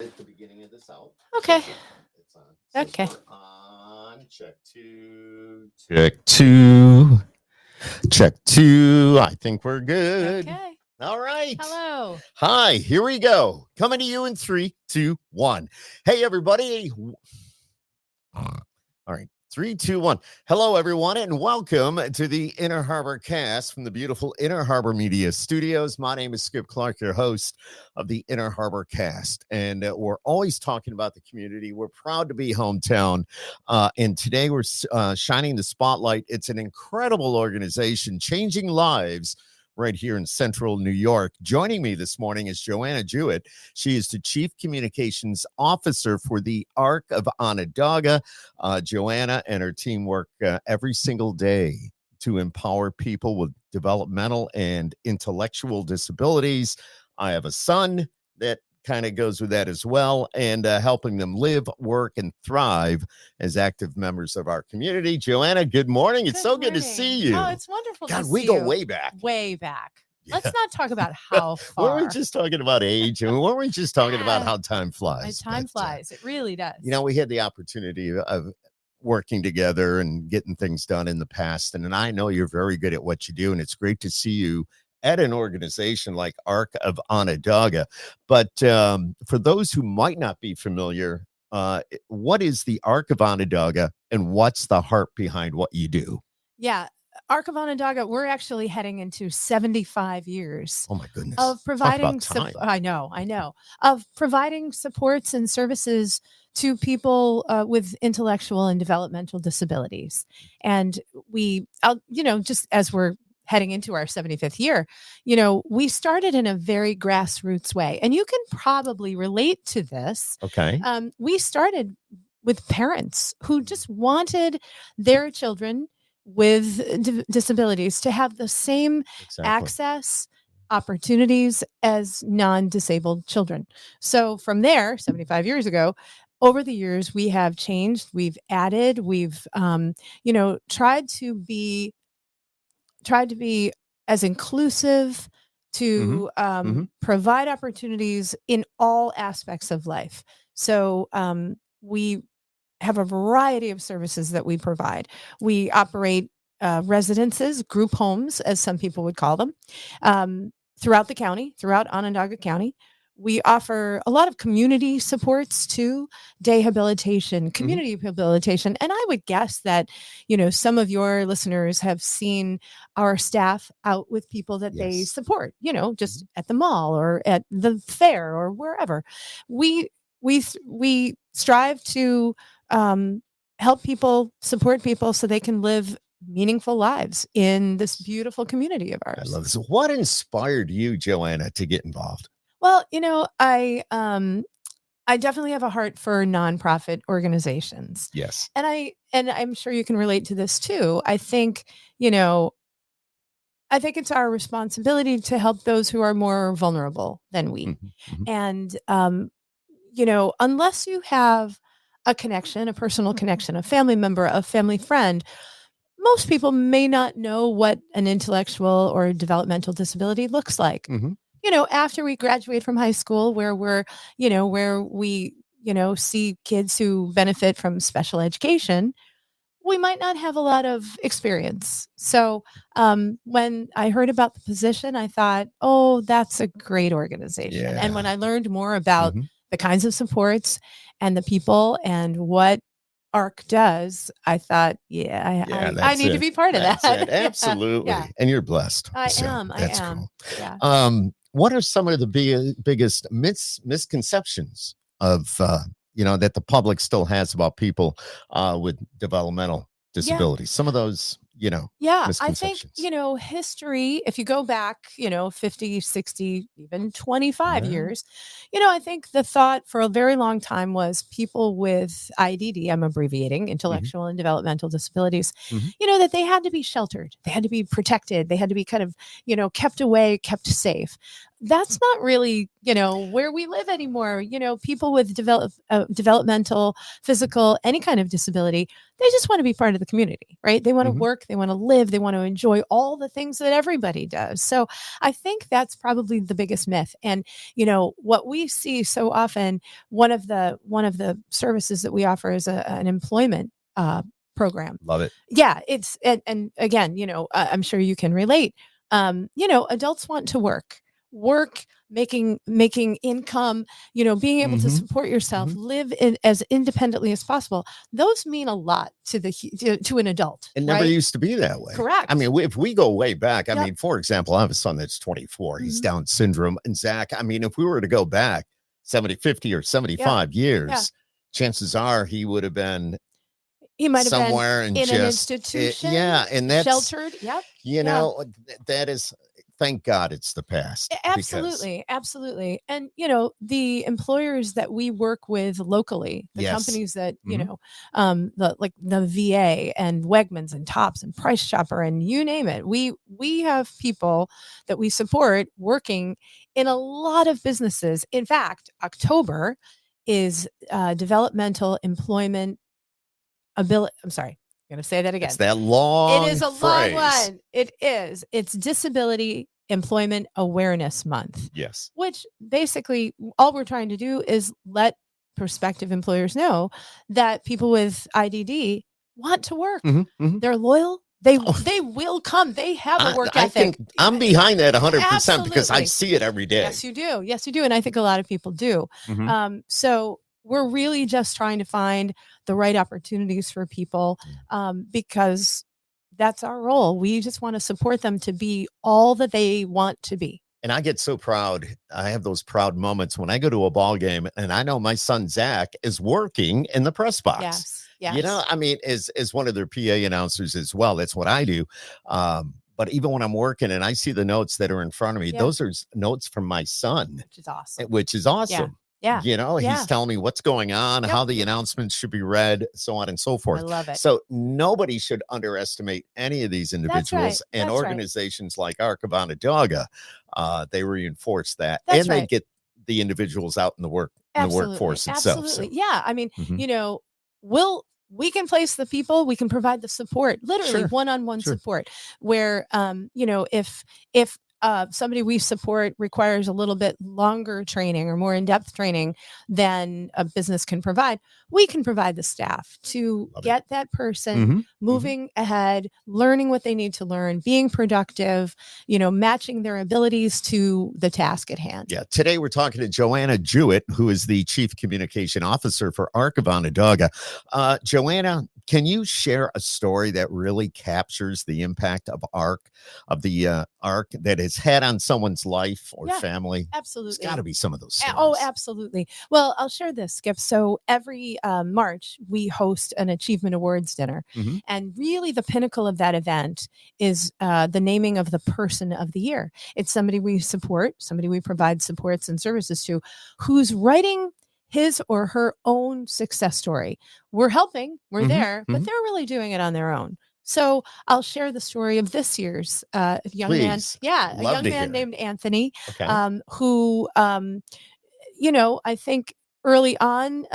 At the beginning of the South. Okay. It's on. Okay. We're on check two. Check two. Check two. I think we're good. Okay. All right. Hello. Hi, here we go. Coming to you in 3, 2, 1. Hey, everybody. All right. 3, 2, 1. Hello, everyone, and welcome to the Inner Harbor Cast from the beautiful Inner Harbor Media Studios. My name is Skip Clark, your host of the Inner Harbor Cast, and we're always talking about the community. We're proud to be hometown, and today we're shining the spotlight. It's an incredible organization, changing lives right here in central New York. Joining me this morning is Joanna Jewett. She is the Chief Communications Officer for the Arc of Onondaga. Joanna and her team work every single day to empower people with developmental and intellectual disabilities. I have a son that kind of goes with that as well, and helping them live, work, and thrive as active members of our community. Joanna, good morning. It's so good to see you. Oh, it's wonderful to see you. God, we go way back. Way back. Yeah. Let's not talk about how far. Weren't we just talking about age, and weren't we just talking about how time flies? Time flies. It really does. You know, we had the opportunity of working together and getting things done in the past, and I know you're very good at what you do, and it's great to see you at an organization like Arc of Onondaga. But for those who might not be familiar, what is the Arc of Onondaga, and what's the heart behind what you do? Yeah. Arc of Onondaga, we're actually heading into 75 years. Oh my goodness. Of providing I know. Of providing supports and services to people with intellectual and developmental disabilities. And we, just as we're heading into our 75th year, we started in a very grassroots way. And you can probably relate to this. Okay. We started with parents who just wanted their children with disabilities to have the same access, opportunities as non-disabled children. So from there, 75 years ago, over the years, we have changed, we've added, we've, tried to be as inclusive to provide opportunities in all aspects of life. So we have a variety of services that we provide. We operate residences, group homes, as some people would call them, throughout the county, throughout Onondaga County. We offer a lot of community supports too, day habilitation, community rehabilitation. And I would guess that, some of your listeners have seen our staff out with people that they support, just at the mall or at the fair or wherever. We strive to help people, support people so they can live meaningful lives in this beautiful community of ours. I love this. What inspired you, Joanna, to get involved? Well, I definitely have a heart for nonprofit organizations. Yes. And I'm sure you can relate to this too. I think it's our responsibility to help those who are more vulnerable than we. And unless you have a connection, a personal connection, a family member, a family friend, most people may not know what an intellectual or developmental disability looks like. After we graduate from high school, where we see kids who benefit from special education, we might not have a lot of experience. So when I heard about the position, I thought, oh, that's a great organization. Yeah. And when I learned more about the kinds of supports and the people and what ARC does, I thought, I need to be part of that. Absolutely. Yeah. And you're blessed. I am. Cool. Yeah. What are some of the biggest misconceptions of, that the public still has about people with developmental disabilities? Some of those, I think, history, if you go back, 50, 60, even 25 years, I think the thought for a very long time was people with IDD, I'm abbreviating, intellectual and developmental disabilities, that they had to be sheltered, they had to be protected, they had to be kind of, kept away, kept safe. that's not really, where we live anymore. People with developmental, physical, any kind of disability, they just want to be part of the community, right? They want to work, they want to live, they want to enjoy all the things that everybody does. So I think that's probably the biggest myth. And, what we see so often, one of the services that we offer is an employment program. Love it. Yeah, it's and again, I'm sure you can relate. Adults want to work, making income, being able to support yourself, live as independently as possible. Those mean a lot to an adult. It never used to be that way. Correct. I mean, if we go way back, I mean, for example, I have a son that's 24. He's Down syndrome. And Zach, I mean, if we were to go back 70, 50 or 75 years, chances are he would have been somewhere in an institution. And that's sheltered. Yep. That is, thank God it's the past. Absolutely. Absolutely. And, the employers that we work with locally, the companies that, the VA and Wegmans and Tops and Price Chopper and you name it, we have people that we support working in a lot of businesses. In fact, October is developmental employment ability. I'm sorry. I'm going to say that again. It's that long. It is a phrase. long one. It is. It's Disability Employment Awareness Month. Yes. Which basically all we're trying to do is let prospective employers know that people with IDD want to work. They're loyal. They will come. They have a work ethic. I'm behind that 100% Absolutely. Because I see it every day. Yes, you do. Yes, you do. And I think a lot of people do. So we're really just trying to find the right opportunities for people because that's our role. We just want to support them to be all that they want to be. And I get so proud. I have those proud moments when I go to a ball game and I know my son, Zach, is working in the press box. Yes. I mean, as one of their PA announcers as well. That's what I do. But even when I'm working and I see the notes that are in front of me, those are notes from my son. Which is awesome. Yeah. He's telling me what's going on, how the announcements should be read, so on and so forth. I love it. So nobody should underestimate any of these individuals and organizations like Onondaga. They reinforce that they get the individuals out in the workforce itself. Absolutely. So. Yeah. I mean, we can place the people, we can provide the support, literally one-on-one support where, if somebody we support requires a little bit longer training or more in-depth training than a business can provide, we can provide the staff to get that person moving ahead, learning what they need to learn, being productive, matching their abilities to the task at hand. Yeah. Today we're talking to Joanna Jewett, who is the Chief Communication Officer for ARC of Onondaga. Joanna, can you share a story that really captures the impact of ARC that has had on someone's life or family? Absolutely. It's got to be some of those stories. Oh, absolutely. Well, I'll share this, Skip. So every March, we host an Achievement Awards dinner. And really the pinnacle of that event is the naming of the person of the year. It's somebody we support, somebody we provide supports and services to, who's writing his or her own success story. We're helping, we're there, but they're really doing it on their own. So I'll share the story of this year's young man. Yeah, a young man named Anthony, who, I think early on,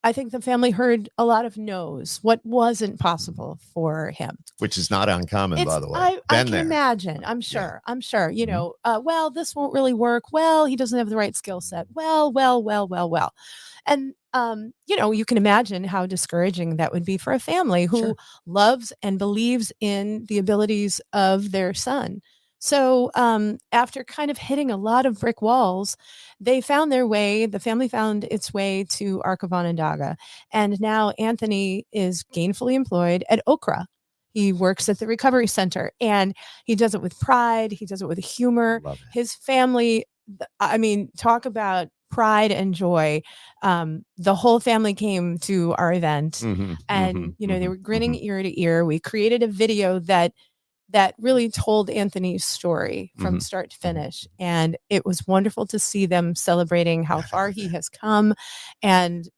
I think the family heard a lot of no's, what wasn't possible for him. Which is not uncommon, by the way. I can imagine. I'm sure. Well, this won't really work. Well, he doesn't have the right skill set. Well. And, you can imagine how discouraging that would be for a family who loves and believes in the abilities of their son. So after kind of hitting a lot of brick walls, the family found its way to ARC of Onondaga. And now Anthony is gainfully employed at Okra. He works at the recovery center and he does it with pride. He does it with humor. His family, talk about pride and joy. The whole family came to our event and, they were grinning ear to ear. We created a video that really told Anthony's story from start to finish. And it was wonderful to see them celebrating how far he has come and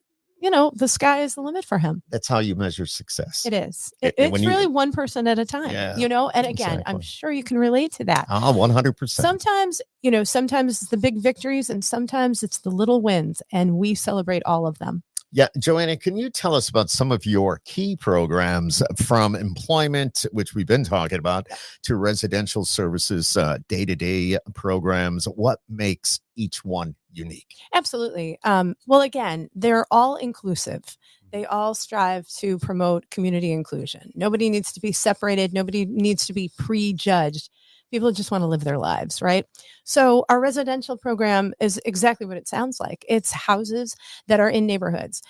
the sky is the limit for him. That's how you measure success. It is. It's really one person at a time, and again, I'm sure you can relate to that. 100%. Sometimes it's the big victories and sometimes it's the little wins, and we celebrate all of them. Yeah. Joanna, can you tell us about some of your key programs, from employment, which we've been talking about, to residential services, day-to-day programs? What makes each one unique? Absolutely. Well, again, they're all inclusive. They all strive to promote community inclusion. Nobody needs to be separated. Nobody needs to be prejudged. People just want to live their lives, right? So our residential program is exactly what it sounds like. It's houses that are in neighborhoods.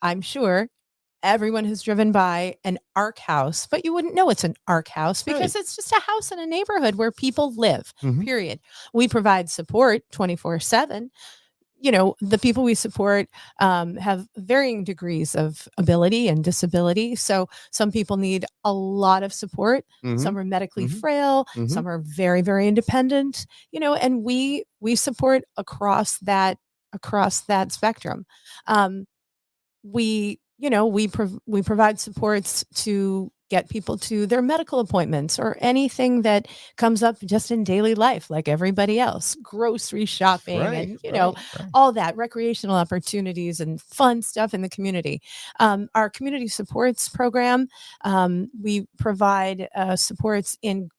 I'm sure everyone has driven by an ARC house, but you wouldn't know it's an ARC house because it's just a house in a neighborhood where people live, period. We provide support 24/7. The people we support have varying degrees of ability and disability. So some people need a lot of support. Some are medically frail. Some are very, very independent, and we support across that spectrum. We provide supports to get people to their medical appointments or anything that comes up just in daily life, like everybody else, grocery shopping and, all that, recreational opportunities and fun stuff in the community. Our community supports program, we provide supports in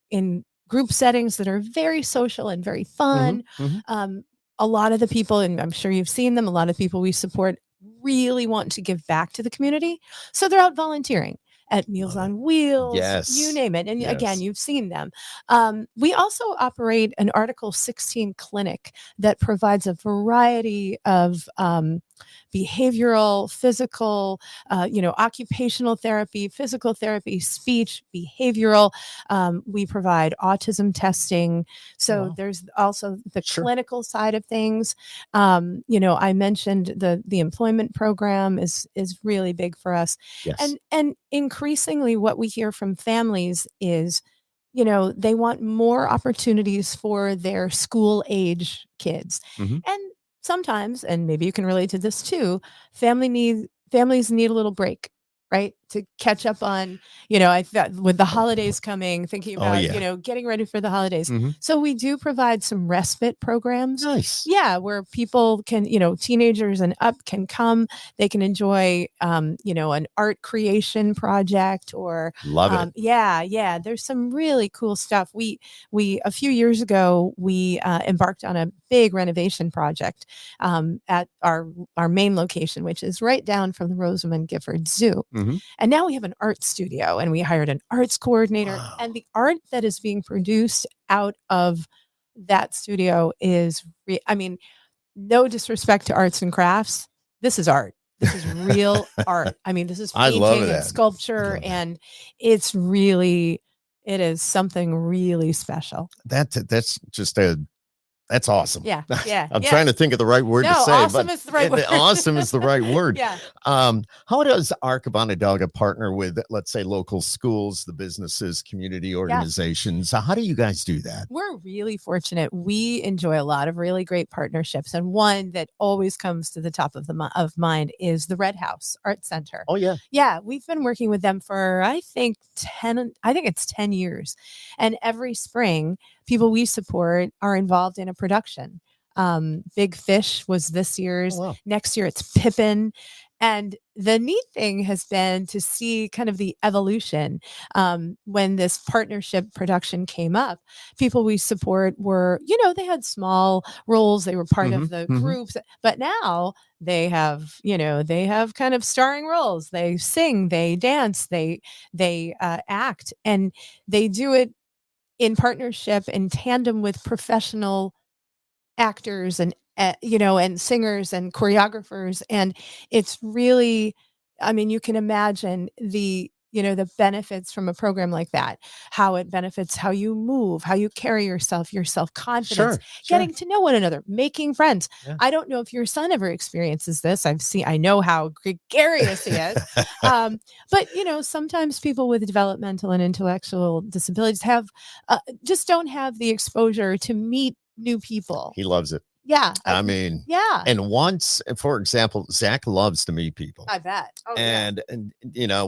group settings that are very social and very fun. A lot of the people, and I'm sure you've seen them, a lot of people we support really want to give back to the community. So they're out volunteering at Meals on Wheels, you name it. And again, you've seen them. We also operate an Article 16 clinic that provides a variety of behavioral, physical, occupational therapy, physical therapy, speech, behavioral. We provide autism testing. So there's also the clinical side of things. I mentioned the employment program is really big for us. And increasingly what we hear from families is, they want more opportunities for their school age kids. And sometimes, and maybe you can relate to this too, families need a little break, right? To catch up on, I thought with the holidays coming, thinking about, getting ready for the holidays. So we do provide some respite programs. Nice. Yeah. Where people can, teenagers and up can come, they can enjoy, an art creation project or love it. Yeah. There's some really cool stuff. We a few years ago, we embarked on a big renovation project at our main location, which is right down from the Rosamond Gifford Zoo. And now we have an art studio and we hired an arts coordinator. Wow. And the art that is being produced out of that studio is, no disrespect to arts and crafts. This is art. This is real art. This is painting and sculpture. And it is something really special. That's just that's awesome. Yeah. I'm trying to think of the right word to say. Awesome is the right word. Awesome is the right word. Yeah. How does ARC of Onondaga partner with, let's say, local schools, the businesses, community organizations? How do you guys do that? We're really fortunate. We enjoy a lot of really great partnerships. And one that always comes to the top of mind is the Red House Art Center. Oh, yeah. Yeah. We've been working with them for, I think it's 10 years. And every spring, people we support are involved in a production. Big Fish was this year's. Oh, wow. Next year it's Pippin. And the neat thing has been to see kind of the evolution. When this partnership production came up, people we support were, they had small roles. They were part of the groups, but now they have kind of starring roles. They sing, they dance, they act, and they do it in partnership, in tandem with professional actors and and singers and choreographers. And it's really, you can imagine the benefits from a program like that, how it benefits how you move, how you carry yourself, your self-confidence, getting to know one another, making friends. Yeah. I don't know if your son ever experiences this. I know how gregarious he is. But sometimes people with developmental and intellectual disabilities have just don't have the exposure to meet new people. He loves it. Yeah. I mean, yeah. and once, for example, Zach loves to meet people. I bet. Oh, And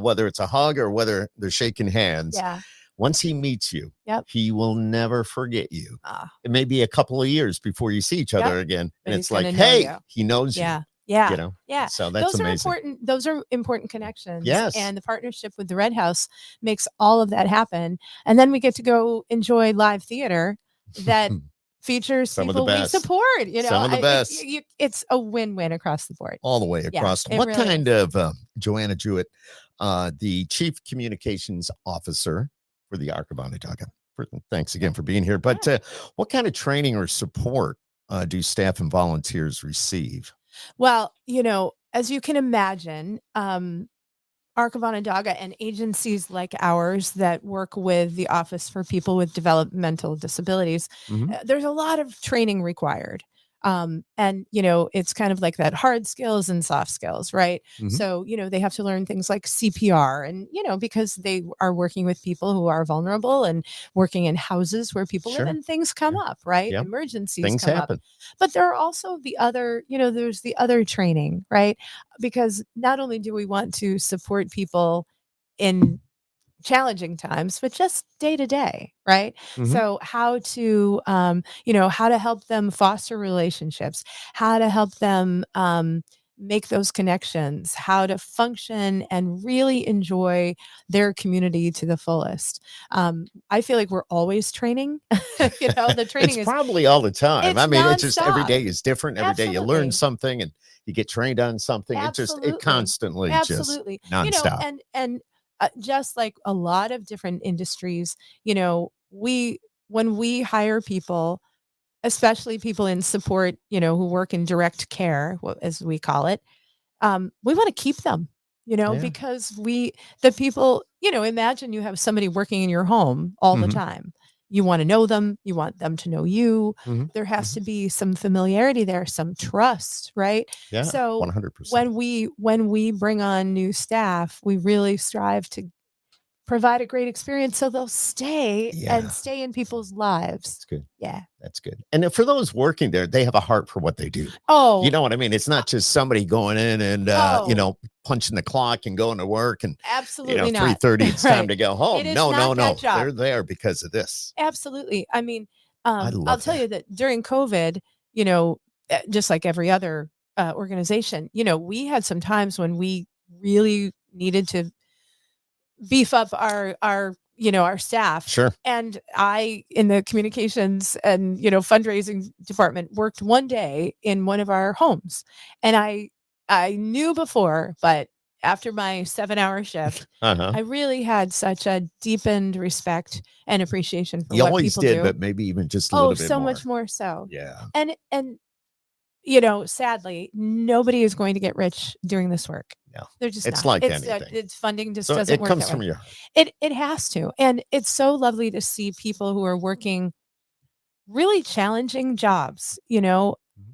whether it's a hug or whether they're shaking hands, yeah. once he meets you, Yep. he will never forget you. Ah, It may be a couple of years before you see each other again. but And he's it's like, gonna know hey, you. he knows Yeah. you, Yeah. Yeah. So that's Those are amazing. important. Those are important connections. Yes. And the partnership with the Red House makes all of that happen. And then we get to go enjoy live theater that features Some of the people we best. support. Some of the best. It's a win-win across the board. All the way across. it What really kind of Joanna Jewett, the Chief Communications Officer for the Ark of Onondaga? Thanks again for being here. But what kind of training or support do staff and volunteers receive? Well, as you can imagine, Ark of Onondaga and agencies like ours that work with the Office for People with Developmental Disabilities, there's a lot of training required. And it's kind of like that hard skills and soft skills, right? So, they have to learn things like CPR and, because they are working with people who are vulnerable and working in houses where people live and things come up, right? Yep. Emergencies Things come happen. up. But there are also the other, there's the other training, right? Because not only do we want to support people in challenging times, but just day to day, right? So how to, how to help them foster relationships, how to help them make those connections, how to function and really enjoy their community to the fullest. I feel like we're always training. The training it's probably all the time. I mean, nonstop. it's just every day is different. Every day you learn something and you get trained on something. It constantly just nonstop. And just like a lot of different industries, when we hire people, especially people in support, who work in direct care, as we call it, we want to keep them, because the people, imagine you have somebody working in your home all the time. You want to know them. You want them to know you. There has to be some familiarity there, some trust, right? Yeah. So 100%. when we bring on new staff, we really strive to provide a great experience so they'll stay and stay in people's lives. That's good. Yeah. That's good. And for those working there, they have a heart for what they do. Oh, you know what I mean? It's not just somebody going in and, punching the clock and going to work and, absolutely not. 3:30, it's time to go home. It is No. job. They're there because of this. Absolutely. I mean, I'll tell you that during COVID, just like every other organization, we had some times when we really needed to beef up our staff. Sure. And I, in the communications and, fundraising department, worked one day in one of our homes. And I knew before, but after my 7-hour shift, I really had such a deepened respect and appreciation for you what always people did, do. but maybe even just a little bit so more. much more so. Yeah. And sadly, nobody is going to get rich doing this work. No, they're just it's not. like anything. It's funding just So doesn't work. It comes from your heart. It has to, and it's so lovely to see people who are working really challenging jobs,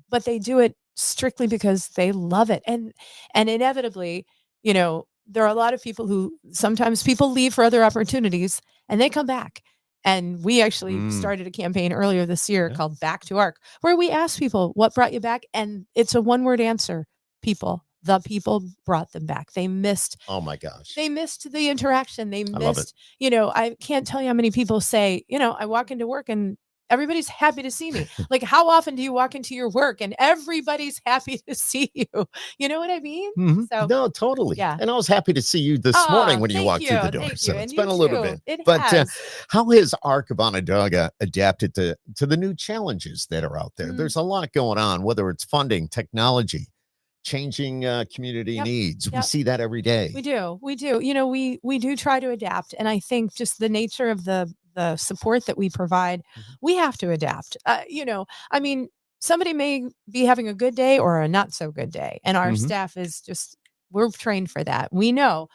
but they do it strictly because they love it, and inevitably, there are a lot of people who sometimes people leave for other opportunities and they come back. And we actually started a campaign earlier this year called Back to Ark, where we ask people, what brought you back? And it's a one-word answer: people. The people brought them back. They missed. Oh my gosh. They missed the interaction. They love missed, I can't tell you how many people say, I walk into work and everybody's happy to see me. Like, how often do you walk into your work and everybody's happy to see you? You know what I mean? So, no, totally. Yeah. And I was happy to see you this morning when you walked through the door. Thank So you. it's And been a you little too. bit. It But has. how has Ark of Onondaga adapted to the new challenges that are out there? There's a lot going on, whether it's funding, technology, changing community needs. We see that every day. We do. We do try to adapt. And I think just the nature of the support that we provide, we have to adapt. I mean, somebody may be having a good day or a not so good day. And our staff is we're trained for that. We know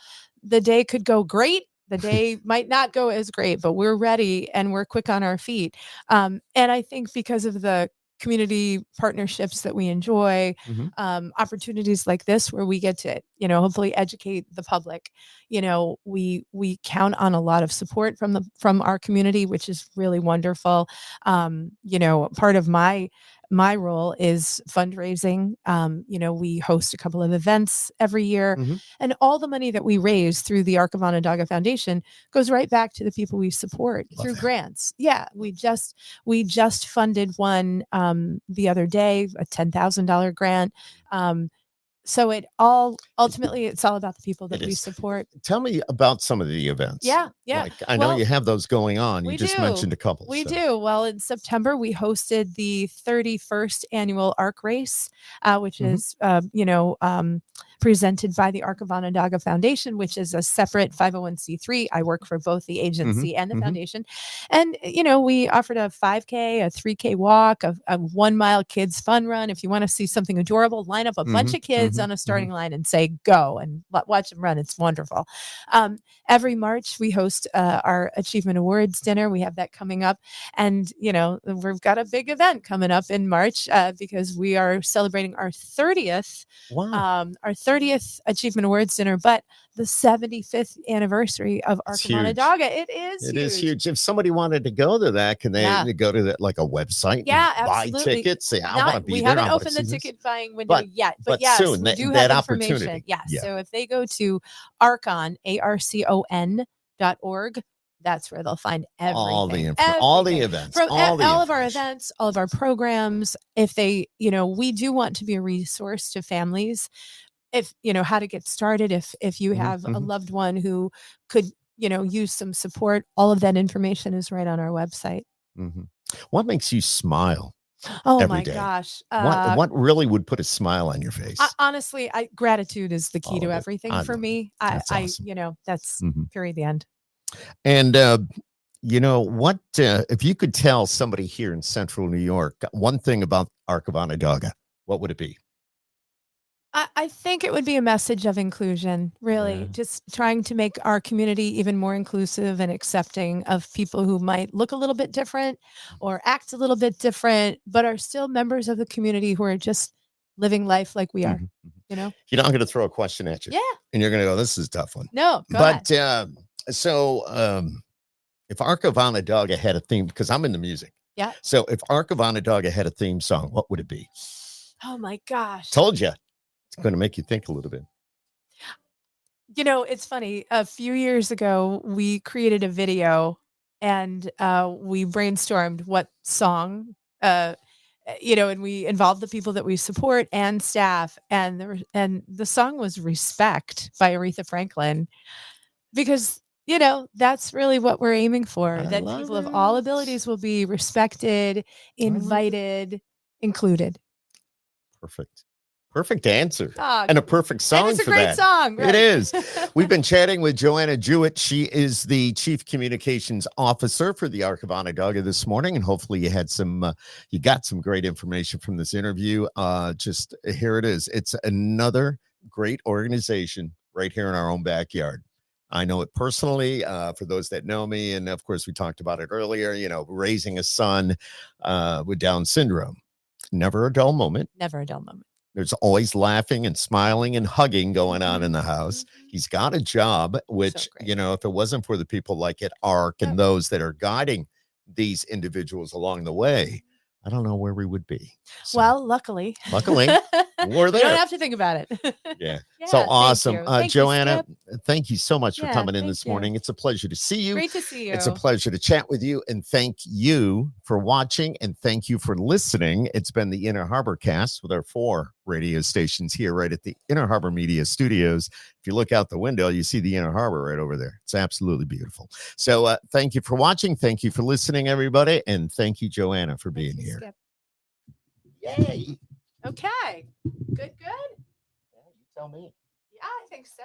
the day could go great. The day might not go as great, but we're ready and we're quick on our feet. And I think because of the community partnerships that we enjoy, opportunities like this where we get to, hopefully educate the public. We count on a lot of support from our community, which is really wonderful. Part of my my role is fundraising. We host a couple of events every year, and all the money that we raise through the Arc of Onondaga Foundation goes right back to the people we support through grants. Yeah, we just funded one the other day, a $10,000 grant. So ultimately it's all about the people that we support. Tell me about some of the events. Yeah. Like, I know you have those going on. You just mentioned a couple. We do. Well, in September, we hosted the 31st annual ARC race, which is, presented by the Arc of Onondaga Foundation, which is a separate 501c3. I work for both the agency and the foundation. And, we offered a 5K, a 3K walk, a 1 mile kids fun run. If you want to see something adorable, line up a bunch of kids on a starting line and say, go, and watch them run. It's wonderful. Every March, we host our Achievement Awards dinner. We have that coming up. And, we've got a big event coming up in March because we are celebrating our 30th Achievement Awards dinner, but the 75th anniversary of Arc of Onondaga. It is huge. If somebody wanted to go to that, can they go to that, like a website? Yeah, and buy tickets. Say, I want to be we there. haven't opened the ticket buying window yet, but yes, soon we do that have opportunity. information. Yeah. So if they go to arcon.org, that's where they'll find everything. All the events. All of our events, all of our programs. If they, we do want to be a resource to families. If, how to get started, if you have a loved one who could, use some support, all of that information is right on our website. What makes you smile? Oh my gosh. What really would put a smile on your face? Honestly, gratitude is the key to everything for me. That's awesome. That's period, the end. And, what, if you could tell somebody here in Central New York one thing about Arc of Onondaga, what would it be? I think it would be a message of inclusion, really, just trying to make our community even more inclusive and accepting of people who might look a little bit different or act a little bit different, but are still members of the community who are just living life like we are, I'm going to throw a question at you. Yeah. And you're going to go, this is a tough one. No, go ahead. If Arc of Onondaga had a theme, because I'm into music. Yeah. So if Arc of Onondaga had a theme song, what would it be? Oh my gosh. Told you. It's going to make you think a little bit. It's funny. A few years ago, we created a video and we brainstormed what song, and we involved the people that we support and staff. And the song was Respect by Aretha Franklin, because, that's really what we're aiming for, that people of all abilities will be respected, invited, included. Perfect answer. And a perfect song it's a for great that. Song, right? It is. We've been chatting with Joanna Jewett. She is the Chief Communications Officer for the Arc of Onondaga this morning, and hopefully you got some great information from this interview. Just here it is. It's another great organization right here in our own backyard. I know it personally, for those that know me, and of course we talked about it earlier, raising a son with Down syndrome. Never a dull moment. Never a dull moment. There's always laughing and smiling and hugging going on in the house. He's got a job, which, if it wasn't for the people like at ARC and those that are guiding these individuals along the way, I don't know where we would be. So, well, luckily, we're there. You don't have to think about it. Yeah. So awesome. Thank Joanna, you, thank you so much for coming in this morning. It's a pleasure to see you. Great to see you. It's a pleasure to chat with you. And thank you for watching and thank you for listening. It's been the Inner Harbor Cast with our 4 radio stations here right at the Inner Harbor Media Studios. If you look out the window, you see the Inner Harbor right over there. It's absolutely beautiful. So thank you for watching. Thank you for listening, everybody. And thank you, Joanna, for being here. Skip. Yay. Okay. Good. Yeah, you tell me. Yeah, I think so.